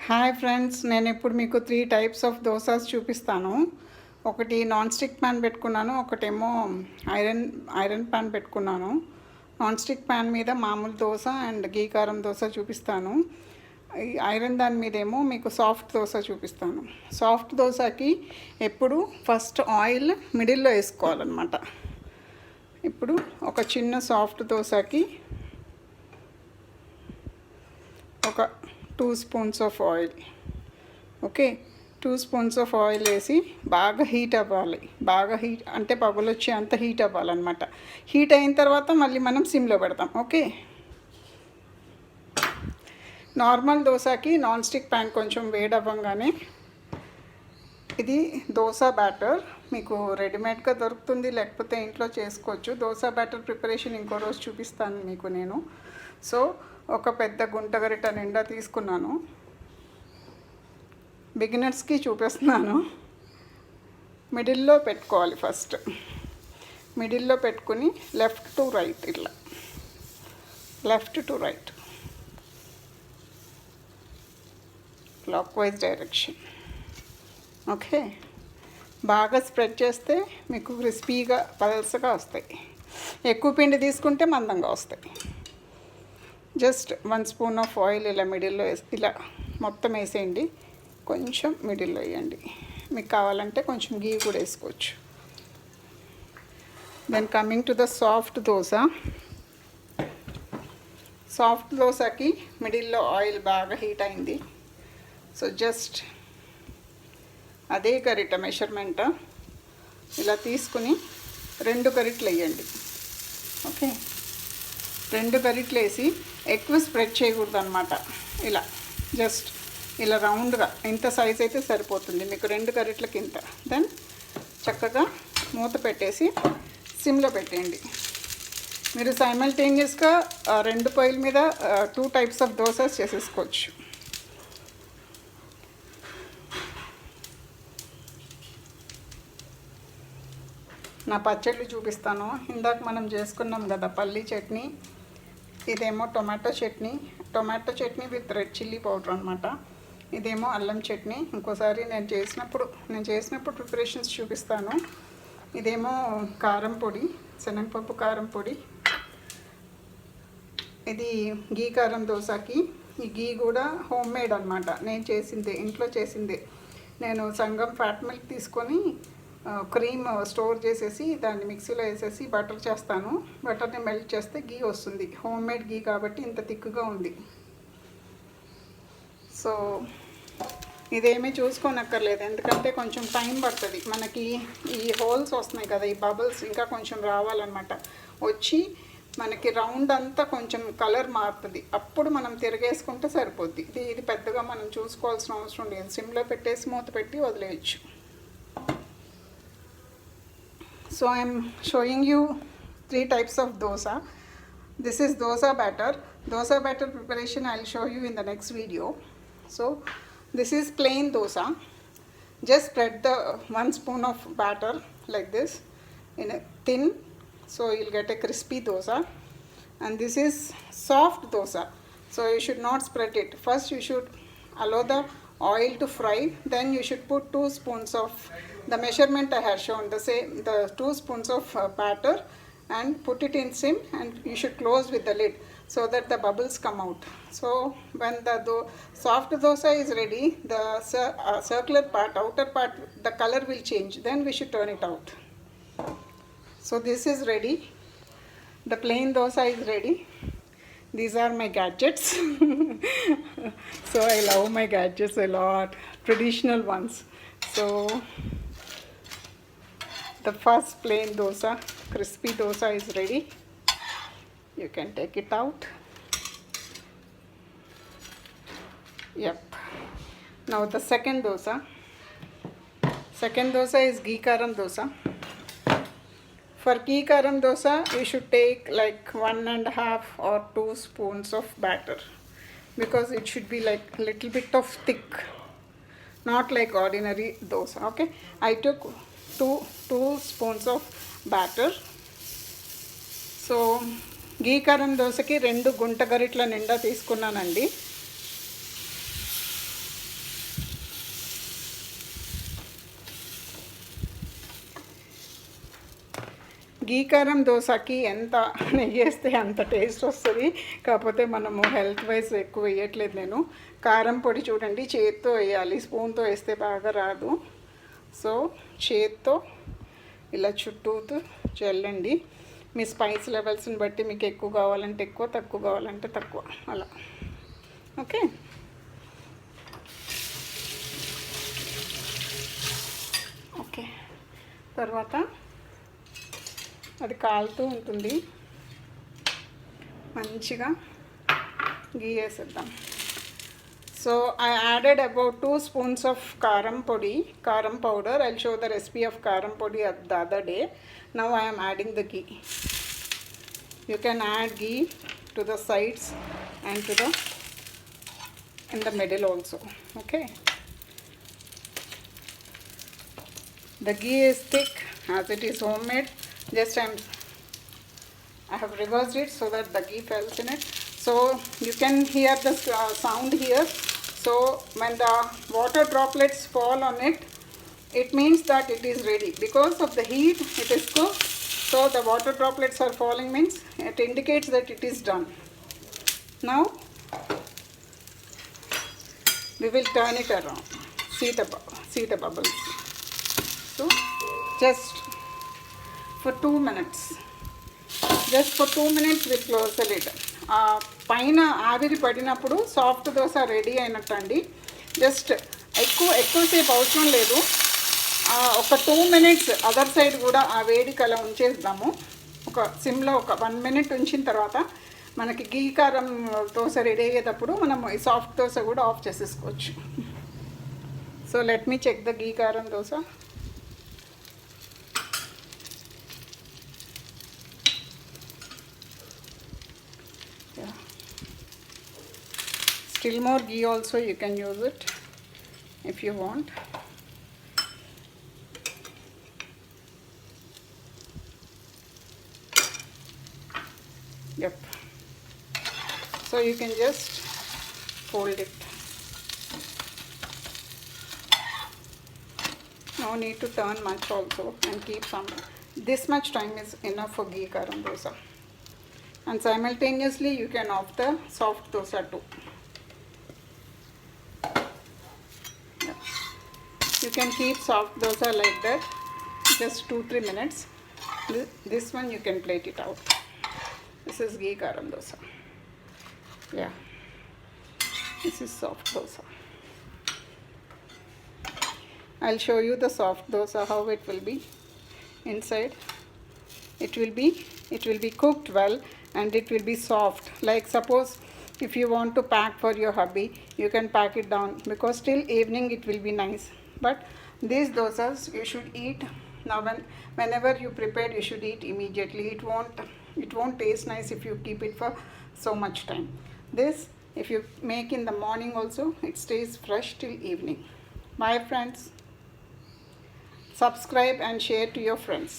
Hi friends, నేను ఇప్పుడు మీకు 3 టైప్స్ ఆఫ్ దోసాస్ చూపిస్తాను. ఒకటి నాన్ స్టిక్ ప్యాన్ పెట్టుకున్నాను, ఒకటేమో ఐరన్ ప్యాన్ పెట్టుకున్నాను. నాన్ స్టిక్ ప్యాన్ మీద మామూలు దోశ అండ్ గీ కారం దోశ చూపిస్తాను. ఈ ఐరన్ దాని మీదేమో మీకు సాఫ్ట్ దోశ చూపిస్తాను. సాఫ్ట్ దోశకి ఎప్పుడు ఫస్ట్ ఆయిల్ మిడిల్లో వేసుకోవాలన్నమాట. ఇప్పుడు ఒక చిన్న సాఫ్ట్ దోశకి ఒక 2 spoons of oil, okay, 2 spoons of oil వేసి బాగా హీట్ అవ్వాలి. బాగా హీట్ అంటే పగులు వచ్చి అంత హీట్ అవ్వాలన్నమాట. హీట్ అయిన తర్వాత మళ్ళీ మనం సిమ్లో పెడతాం, ఓకే. నార్మల్ దోశకి నాన్ స్టిక్ ప్యాన్ కొంచెం వేడవ్వగానే ఇది దోశ బ్యాటర్ మీకు రెడీమేడ్గా దొరుకుతుంది, లేకపోతే ఇంట్లో చేసుకోవచ్చు. దోశ బ్యాటర్ ప్రిపరేషన్ ఇంకో రోజు చూపిస్తాను మీకు నేను. సో ఒక పెద్ద గుంటగరిట నిండా తీసుకున్నాను. బిగినర్స్కి చూపిస్తున్నాను. మిడిల్లో పెట్టుకోవాలి. ఫస్ట్ మిడిల్లో పెట్టుకుని లెఫ్ట్ టు రైట్, ఇట్లా left to right clock wise direction, okay. బాగా స్ప్రెడ్ చేస్తే మీకు క్రిస్పీగా పల్సగా వస్తాయి. ఎక్కువ పిండి తీసుకుంటే మందంగా వస్తాయి. జస్ట్ 1 స్పూన్ ఆఫ్ ఆయిల్ ఇలా మిడిల్లో ఇలా మొత్తం వేసేయండి. కొంచెం మిడిల్లో వేయండి. మీకు కావాలంటే కొంచెం గీ కూడా వేసుకోవచ్చు. Then coming to the soft dosa. Soft దోశకి మిడిల్లో ఆయిల్ బాగా హీట్ అయింది. సో జస్ట్ అదే గరిట మెషర్మెంట్ ఇలా తీసుకుని 2 గరిటలు వేయండి, ఓకే. 2 గరిటలు వేసి ఎక్కువ స్ప్రెడ్ చేయకూడదు అనమాట. ఇలా జస్ట్ ఇలా రౌండ్గా ఇంత సైజ్ అయితే సరిపోతుంది మీకు, 2 గరిటలకి ఇంత. దెన్ చక్కగా మూత పెట్టేసి సిమ్లో పెట్టేయండి. మీరు సైమల్టేనియస్గా 2 పొయ్యిల మీద 2 టైప్స్ ఆఫ్ దోసాస్ చేసేసుకోవచ్చు. నా పచ్చళ్ళు చూపిస్తాను. ఇందాక మనం చేసుకున్నాం కదా పల్లీ చట్నీ, ఇదేమో tomato chutney with red chilli powder అనమాట. ఇదేమో అల్లం చట్నీ. ఇంకోసారి నేను చేసినప్పుడు ప్రిపరేషన్స్ చూపిస్తాను. ఇదేమో కారం పొడి, శనగపప్పు కారం పొడి. ఇది గీ కారం దోశకి. ఈ గీ కూడా హోమ్ మేడ్ అనమాట, నేను చేసిందే, ఇంట్లో చేసిందే. నేను సంగం ఫ్యాట్ మిల్క్ తీసుకొని క్రీమ్ స్టోర్ చేసేసి దాన్ని మిక్సీలో వేసేసి బటర్ చేస్తాను. బటర్ని మెల్ట్ చేస్తే గీ వస్తుంది. హోమ్ మేడ్ గీ కాబట్టి ఇంత థిక్గా ఉంది. సో ఇదేమీ చూసుకోనక్కర్లేదు, ఎందుకంటే కొంచెం టైం పడుతుంది మనకి. ఈ హోల్స్ వస్తున్నాయి కదా, ఈ బబుల్స్ ఇంకా కొంచెం రావాలన్నమాట. వచ్చి మనకి రౌండ్ అంతా కొంచెం కలర్ మారుతుంది. అప్పుడు మనం తిరగేసుకుంటే సరిపోద్ది. ఇది పెద్దగా మనం చూసుకోవాల్సిన అవసరం లేదు. సిమ్లో పెట్టేసి మూత పెట్టి వదిలేయచ్చు. So I am showing you 3 types of dosa. This is dosa batter. Dosa batter preparation I will show you in the next video. So this is plain dosa. Just spread the 1 spoon of batter like this in a thin, so you will get a crispy dosa. And this is soft dosa, so you should not spread it. First you should allow the oil to fry, then you should put 2 spoons of the measurement I have shown, the 2 spoons of batter, and put it in sim, and you should close with the lid so that the bubbles come out. So when the soft dosa is ready, the circular part, outer part, the color will change, then we should turn it out. So this is ready. The plain dosa is ready. These are my gadgets. So I love my gadgets a lot, traditional ones. So the first plain dosa, crispy dosa is ready. You can take it out. Yep. Now the second dosa. Second dosa is ghee karam dosa. For ghee karam dosa, you should take like 1.5 or 2 spoons of batter, because it should be like a little bit of thick, not like ordinary dosa, okay. I took 2 spoons of batter. So ghee karam dosaki 2 గుంట గరిటల నిండా తీసుకున్నానండి. గీ కారం దోశకి ఎంత నెయ్యి వేస్తే అంత taste వస్తుంది. కాకపోతే మనము హెల్త్ వైజ్ ఎక్కువ వేయట్లేదు. నేను కారం పొడి చూడండి చేత్తో వేయాలి, స్పూన్తో వేస్తే బాగా రాదు. సో చేత్తో ఇలా చుట్టూతూ చల్లండి. మీ స్పైస్ లెవెల్స్ని బట్టి మీకు ఎక్కువ కావాలంటే ఎక్కువ, తక్కువ కావాలంటే తక్కువ, అలా. Okay, okay. తర్వాత అది కాలుతూ ఉంటుంది, మంచిగా గీ వేసేద్దాం. So I added about 2 spoons of karam powder. I'll show the recipe of karam podi the other day. Now I am adding the ghee. You can add ghee to the sides and to the in the middle also. Okay. The ghee is thick as it is homemade. Just I have reversed it so that the ghee falls in it. So you can hear the sound here. So when the water droplets fall on it, it means that it is ready. Because of the heat, it is cooked. So the water droplets are falling means it indicates that it is done. Now we will turn it around. See the bubbles. So just for 2 minutes. Just for 2 minutes we'll close the lid. పైన ఆవిరి పడినప్పుడు soft dosa ready అయినట్టు అండి. Just ఎక్కువసేపు అవసరం లేదు. ఒక 2 minutes other side కూడా ఆ వేడికి అలా ఉంచేద్దాము. ఒక సిమ్లో ఒక 1 మినిట్ ఉంచిన తర్వాత మనకి గీ కారం దోశ రెడీ అయ్యేటప్పుడు మనం ఈ సాఫ్ట్ దోశ కూడా ఆఫ్ చేసేసుకోవచ్చు. So let me check the ghee karam dosa. Still more ghee also you can use it if you want. Yep. So you can just fold it. No need to turn much also, and keep some. This much time is enough for ghee karam dosa. And simultaneously you can off the soft dosa too. You can keep soft dosa like that, just 2-3 minutes. This one you can plate it out. This is ghee karam dosa. Yeah, this is soft dosa. I'll show you the soft dosa, how it will be inside. It will be cooked well and it will be soft. Like suppose if you want to pack for your hubby, you can pack it down, because till evening it will be nice. But these dosas you should eat now. Whenever you prepare, you should eat immediately. It won't taste nice if you keep it for so much time. This, if you make in the morning also, it stays fresh till evening. Bye friends. Subscribe and share to your friends.